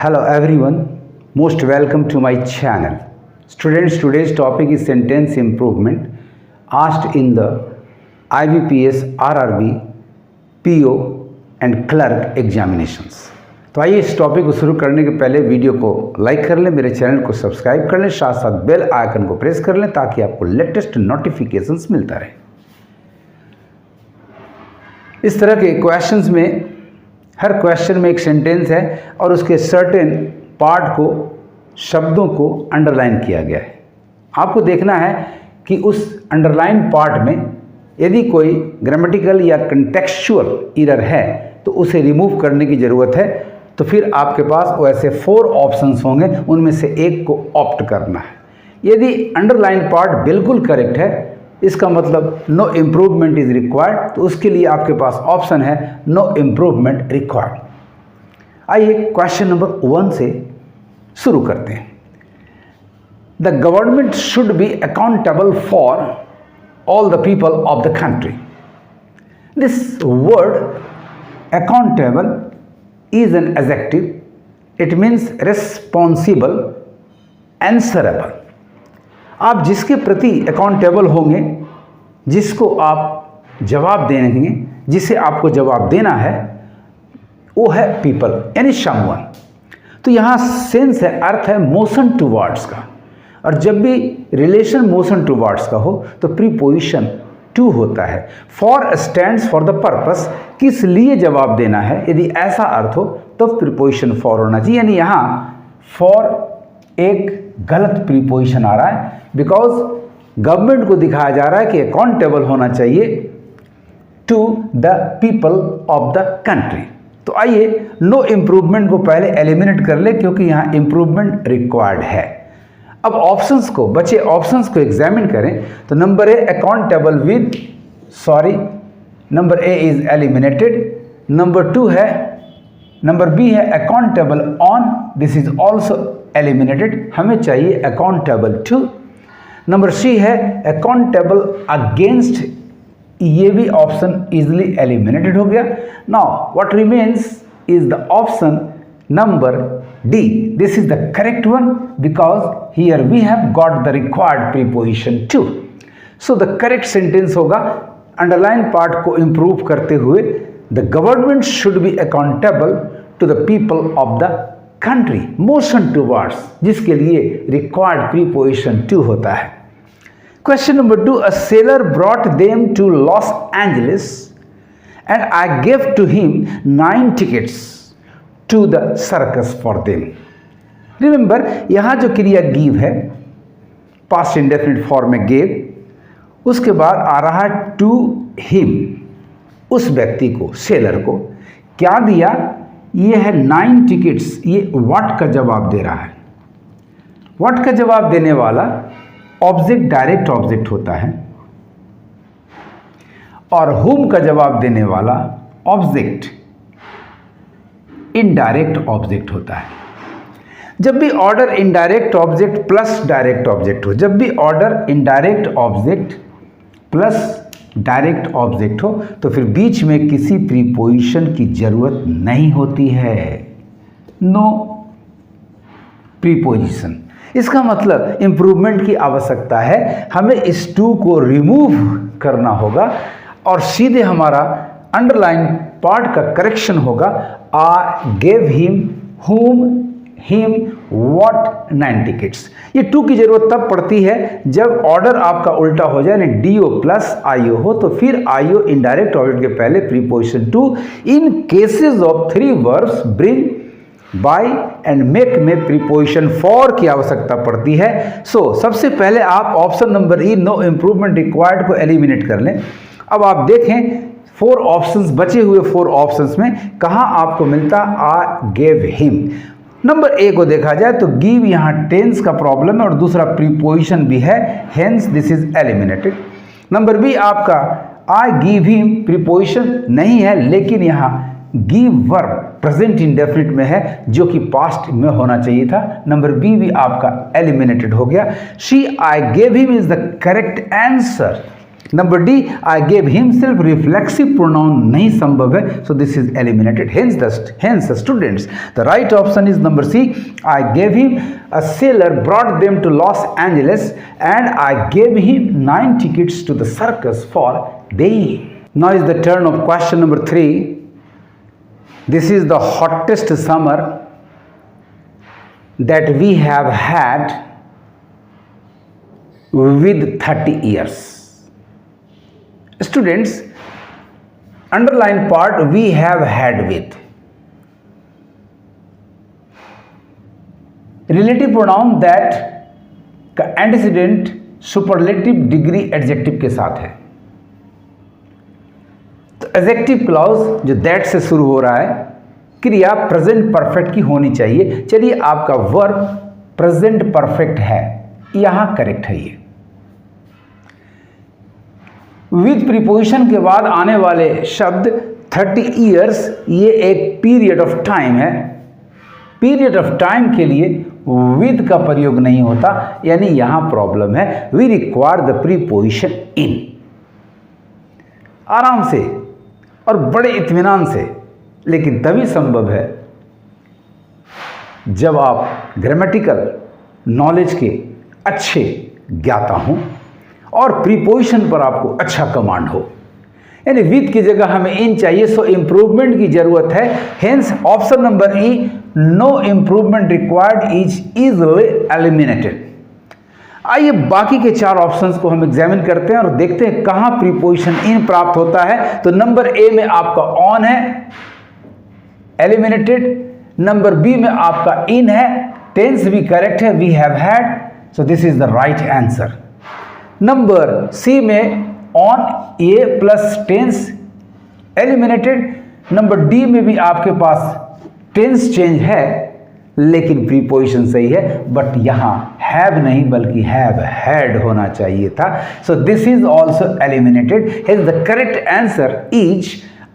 Hello everyone, most welcome to my channel. Students, today's topic is sentence improvement asked in the IBPS, RRB, PO and clerk examinations. तो आइए इस topic को शुरू करने के पहले वीडियो को लाइक कर लें, मेरे चैनल को सब्सक्राइब कर लें, साथ साथ बेल आइकन को प्रेस कर लें ताकि आपको लेटेस्ट नोटिफिकेशंस मिलता रहे। इस तरह के क्वेश्चंस में हर क्वेश्चन में एक सेंटेंस है और उसके सर्टेन पार्ट को, शब्दों को अंडरलाइन किया गया है। आपको देखना है कि उस अंडरलाइन पार्ट में यदि कोई ग्रामेटिकल या कंटेक्चुअल एरर है तो उसे रिमूव करने की ज़रूरत है। तो फिर आपके पास वैसे 4 ऑप्शंस होंगे, उनमें से एक को ऑप्ट करना है। यदि अंडरलाइन पार्ट बिल्कुल करेक्ट है, इसका मतलब नो इम्प्रूवमेंट इज रिक्वायर्ड, तो उसके लिए आपके पास ऑप्शन है नो इम्प्रूवमेंट रिक्वायर्ड। आइए क्वेश्चन नंबर 1 से शुरू करते हैं। The government should be accountable for all the people of the country. This word accountable is an adjective, it means responsible, answerable. आप जिसके प्रति अकाउंटेबल होंगे, जिसको आप जवाब देंगे, जिसे आपको जवाब देना है, वो है पीपल यानी समवन। तो यहाँ सेंस है, अर्थ है मोशन टूवर्ड्स का, और जब भी रिलेशन मोशन टूवर्ड्स का हो तो प्रीपोजिशन टू होता है। For stands for the purpose, किस लिए जवाब देना है, यदि ऐसा अर्थ हो तो प्रीपोजिशन फॉर होना चाहिए। यानी यहाँ फॉर एक गलत प्रीपोजिशन आ रहा है, बिकॉज गवर्नमेंट को दिखाया जा रहा है कि अकाउंटेबल होना चाहिए to the people of the country. तो आइए नो इम्प्रूवमेंट को पहले एलिमिनेट कर ले, क्योंकि यहाँ इम्प्रूवमेंट रिक्वायर्ड है। अब ऑप्शंस को, बचे ऑप्शंस को एग्जामिन करें तो number A accountable with, sorry number A is eliminated. Number 2 है, नंबर बी है accountable on, this is also eliminated, हमें चाहिए अकाउंटेबल टू। नंबर सी है अकाउंटेबल अगेंस्ट, ये भी ऑप्शन इजिली एलिमिनेटेड हो गया। Now what remains is the option number D, this is the correct one because here we have got the required preposition to. So the correct sentence होगा, underline part को improve करते हुए, the government should be accountable to the people of the country, motion towards, जिसके लिए required preposition to होता है। Question number 2, a seller brought them to Los Angeles and I give to him 9 tickets to the circus for them. Remember, यहाँ जो क्रिया give है, past indefinite form में give, उसके बाद आ रहा है टू हिम, उस व्यक्ति को, सेलर को क्या दिया, ये है 9 tickets। ये व्हाट का जवाब दे रहा है। व्हाट का जवाब देने वाला ऑब्जेक्ट डायरेक्ट ऑब्जेक्ट होता है, और हुम का जवाब देने वाला ऑब्जेक्ट इनडायरेक्ट ऑब्जेक्ट होता है। जब भी order indirect object plus direct object हो, जब भी order indirect object plus direct object हो, तो फिर बीच में किसी प्रीपोजिशन की जरूरत नहीं होती है, नो प्रीपोजिशन। इसका मतलब इंप्रूवमेंट की आवश्यकता है, हमें इस टू को रिमूव करना होगा और सीधे हमारा अंडरलाइन पार्ट का करेक्शन होगा, आई गेव हिम, हुम, हिम, व्हाट 9 tickets। ये टू की जरूरत तब पड़ती है जब ऑर्डर आपका उल्टा हो जाए, यानी डीओ प्लस आईओ हो, तो फिर आईओ इनडायरेक्ट ऑब्जेक्ट के पहले preposition to. In cases of 3 verbs bring, buy and make में प्रीपोजिशन फॉर की आवश्यकता पड़ती है। सो सबसे पहले आप option number E, no improvement required, को एलिमिनेट कर लें। अब आप देखें 4 ऑप्शंस, बचे हुए 4 ऑप्शंस में कहाँ आपको मिलता, आई गेव हिम। नंबर ए को देखा जाए तो गिव यहाँ टेंस का प्रॉब्लम है और दूसरा प्रीपोजिशन भी है, hence this is eliminated. Number B आपका आई गिव हिम, प्रीपोजिशन नहीं है, लेकिन यहाँ गिव वर्ब प्रेजेंट इंडेफिनिट में है, जो कि पास्ट में होना चाहिए था। नंबर बी भी आपका एलिमिनेटेड हो गया। She I gave him is the correct answer. Number D, I gave himself, reflexive pronoun नहीं संभव है, so this is eliminated. Hence students the right option is number C, I gave him a sailor brought them to Los Angeles and I gave him 9 tickets to the circus for day. Now is the turn of question number 3. This is the hottest summer that we have had with 30 years. Students, underline part we have had with. Relative pronoun that का antecedent superlative degree adjective के साथ है. तो adjective clause जो that से शुरू हो रहा है, क्रिया प्रेजेंट परफेक्ट की होनी चाहिए. चलिए, आपका वर्ब प्रेजेंट परफेक्ट है, यहां करेक्ट है. ये विद प्रीपोजिशन के बाद आने वाले शब्द 30 ईयर्स, ये एक पीरियड ऑफ टाइम है. पीरियड ऑफ टाइम के लिए विद का प्रयोग नहीं होता, यानी यहां प्रॉब्लम है. वी रिक्वायर द प्रीपोजिशन इन. आराम से और बड़े इत्मीनान से, लेकिन तभी संभव है जब आप ग्रामेटिकल नॉलेज के अच्छे ज्ञाता हों और प्रीपोजिशन पर आपको अच्छा कमांड हो. यानी विद की जगह हमें इन चाहिए, सो इंप्रूवमेंट की जरूरत है. Hence option number E, no improvement required, is easily eliminated. आइए बाकी के 4 ऑप्शंस को हम एग्जामिन करते हैं और देखते हैं कहां प्रीपोजिशन इन प्राप्त होता है. तो नंबर ए में आपका ऑन है, एलिमिनेटेड. नंबर बी में आपका इन है, टेंस भी करेक्ट है, we have had, so this is the right answer. Number C में on, a plus tense, eliminated. Number D में भी आपके पास टेंस चेंज है, लेकिन प्रीपोजिशन सही है, बट यहां हैव नहीं बल्कि हैव हैड होना चाहिए था. सो this is also eliminated. Here the correct answer is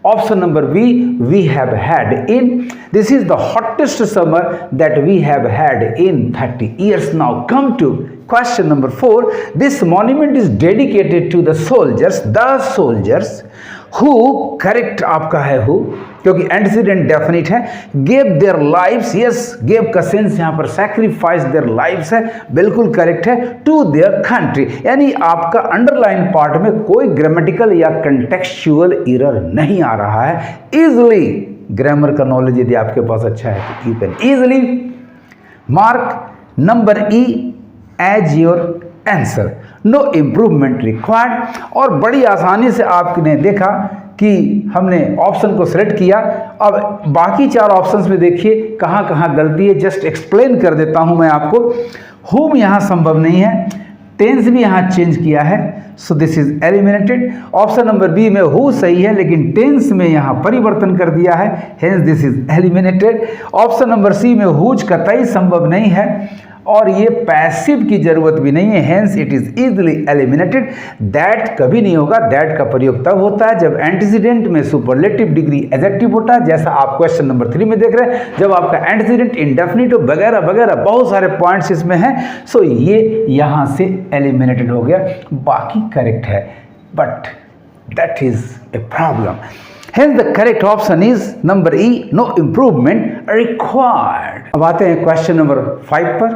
option number B, we have had in. This is the hottest summer that we have had in 30 years. Now come to question number 4. This monument is dedicated to the soldiers who, correct आपका है who, क्योंकि antecedent definite है. gave their lives, yes, gave का sense यहाँ पर sacrifice their lives है, बिल्कुल correct है. to their country, यानी आपका अंडरलाइन पार्ट में कोई ग्रामेटिकल या कंटेक्चुअल एरर नहीं आ रहा है. इजिली ग्रामर का नॉलेज यदि आपके पास अच्छा है तो you can easily mark number E as your answer. No improvement required. और बड़ी आसानी से आपने देखा कि हमने ऑप्शन को सिलेक्ट किया. अब बाकी 4 ऑप्शंस में देखिए कहाँ कहाँ गलती है, जस्ट एक्सप्लेन कर देता हूँ मैं आपको. हुम यहाँ संभव नहीं है, टेंस भी यहाँ चेंज किया है, so this is eliminated. Option number B में हु सही है, लेकिन टेंस में यहाँ परिवर्तन कर दिया है, hence this is eliminated. Option number C में हुज कतई संभव नहीं है और ये पैसिव की जरूरत भी नहीं है, hence it is easily eliminated. That कभी नहीं होगा. दैट का प्रयोग तब होता है जब एंटीसीडेंट में सुपरलेटिव डिग्री एडजेक्टिव होता है, जैसा आप क्वेश्चन नंबर 3 में देख रहे हैं, जब आपका एंटीसीडेंट इंडेफिनिट वगैरह वगैरह बहुत सारे पॉइंट्स इसमें हैं. सो ये यहाँ से एलिमिनेटेड हो गया. बाकी करेक्ट है, but that is a problem. Hence the correct option is number E, no improvement required. अब आते हैं क्वेश्चन नंबर 5 पर.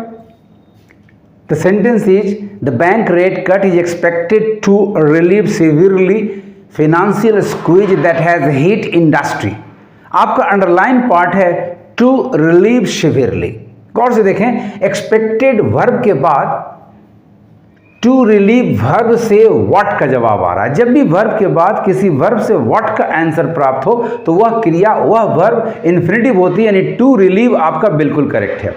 The sentence is, the bank rate cut is expected to relieve severely financial squeeze that has hit industry. आपका underline part है to relieve severely. गौर से देखें, expected verb के बाद टू रिलीव वर्ब से व्हाट का जवाब आ रहा है. जब भी वर्ब के बाद किसी वर्ब से व्हाट का आंसर प्राप्त हो तो वह क्रिया, वह वर्ब इन्फिनिटिव होती है, यानी टू रिलीव आपका बिल्कुल करेक्ट है.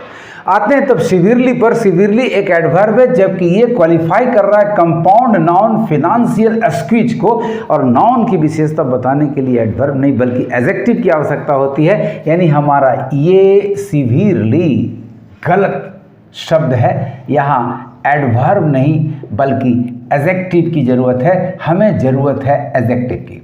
आते हैं तब सिवियरली पर. सिवियरली एक एडवर्ब है, जबकि ये क्वालिफाई कर रहा है कंपाउंड नाउन फिनेंशियल स्क्वीज को, और नाउन की विशेषता बताने के लिए एडवर्ब नहीं बल्कि एडजेक्टिव की आवश्यकता होती है. यानी हमारा ये सिवियरली गलत शब्द है. यहाँ एडवर्ब नहीं बल्कि एडजेक्टिव की जरूरत है, हमें जरूरत है एडजेक्टिव की.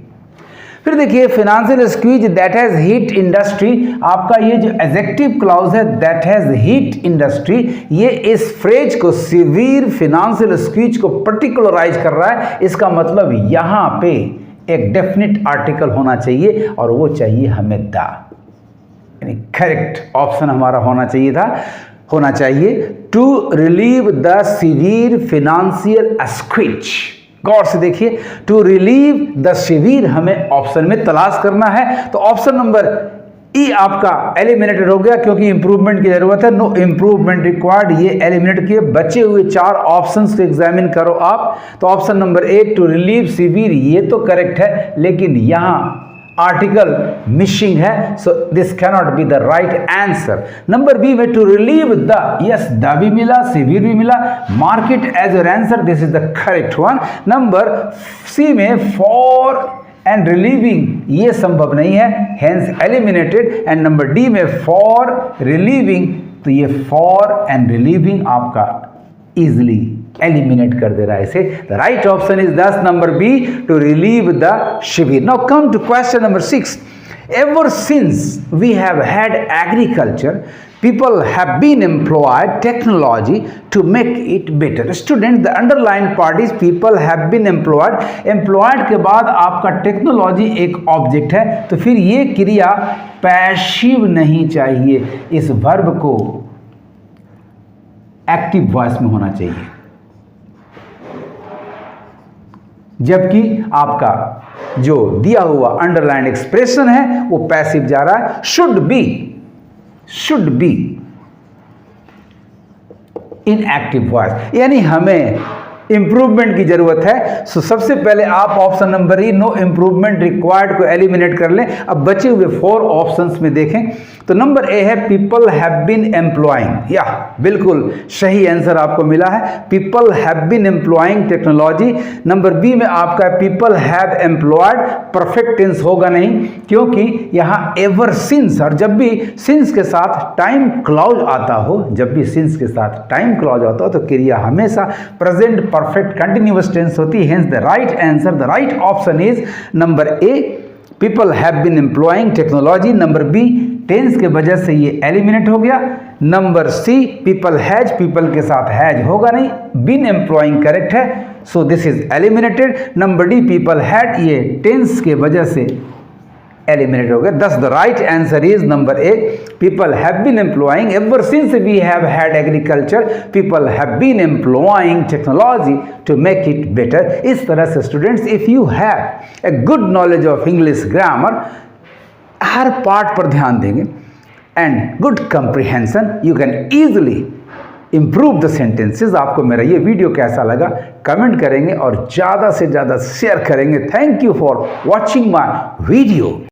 फिर देखिए financial squeeze that has hit industry, आपका ये जो एडजेक्टिव क्लॉज है दैट हैज हिट इंडस्ट्री, ये इस फ्रेज को सिवियर फाइनेंशियल स्क्वीज को पर्टिकुलराइज कर रहा है। इसका मतलब यहां पे एक डेफिनेट आर्टिकल होना चाहिए और वो चाहिए हमें द, यानी करेक्ट ऑप्शन हमारा होना चाहिए to relieve the severe financial squeeze. गौर से देखिए, टू रिलीव द सिवियर हमें ऑप्शन में तलाश करना है। तो ऑप्शन नंबर ई आपका एलिमिनेटेड हो गया क्योंकि इंप्रूवमेंट की जरूरत है, नो इंप्रूवमेंट रिक्वायर्ड, ये एलिमिनेट किए। बचे हुए 4 ऑप्शंस को एग्जामिन करो आप। तो option number A to relieve severe ये तो करेक्ट है, लेकिन यहां आर्टिकल मिसिंग है, so this cannot be the right answer. Number B में to relieve the, yes the भी मिला, सिवियर भी मिला, mark it as your answer, this is the correct one. Number C में फॉर एंड रिलीविंग ये संभव नहीं है, hence eliminated. And number D में फॉर रिलीविंग, तो ये फॉर एंड रिलीविंग आपका इजिली एलिमिनेट कर दे रहा है इसे। The right option is this number B to relieve the severe. Now come to question number 6। Ever since we have had agriculture people have been employed technology to make it better. Student, the underlined part is people have been employed. Employed के बाद आपका technology एक object है, तो फिर ये क्रिया passive नहीं चाहिए, इस वर्ब को एक्टिव वॉइस में होना चाहिए, जबकि आपका जो दिया हुआ अंडरलाइन एक्सप्रेशन है वो पैसिव जा रहा है। Should be in active voice, यानी हमें इंप्रूवमेंट की जरूरत है। सो सबसे पहले आप option number E no improvement required को एलिमिनेट कर लें। अब बचे हुए 4 ऑप्शंस में देखें तो नंबर ए है पीपल हैव बीन एम्प्लॉइंग, या बिल्कुल सही आंसर आपको मिला है, people have been employing technology. Number B में आपका people have employed, perfect tense होगा नहीं क्योंकि यहां एवर सिंस, और जब भी सिंस के साथ टाइम क्लॉज आता हो, तो क्रिया हमेशा प्रेजेंट परफेक्ट कंटिन्यूअस टेंस होती है। Hence the right answer, the right option is number A people have been employing technology. Number B tense के वजह से ये एलिमिनेट हो गया। Number C people has, people के साथ हैज होगा नहीं, बीन एम्प्लॉइंग करेक्ट है, so this is eliminated. Number D people had, ये टेंस के वजह से एलिमिनेट हो गया। Thus the right answer is number A, people have been employing, ever since we have had agriculture, people have been employing technology to make it better। इस तरह से students, if you have a good knowledge of English grammar, her part पर ध्यान देंगे and good comprehension, you can easily improve the sentences। आपको मेरा ये video कैसा लगा कमेंट करेंगे और ज़्यादा से ज़्यादा शेयर करेंगे। Thank you for watching my video.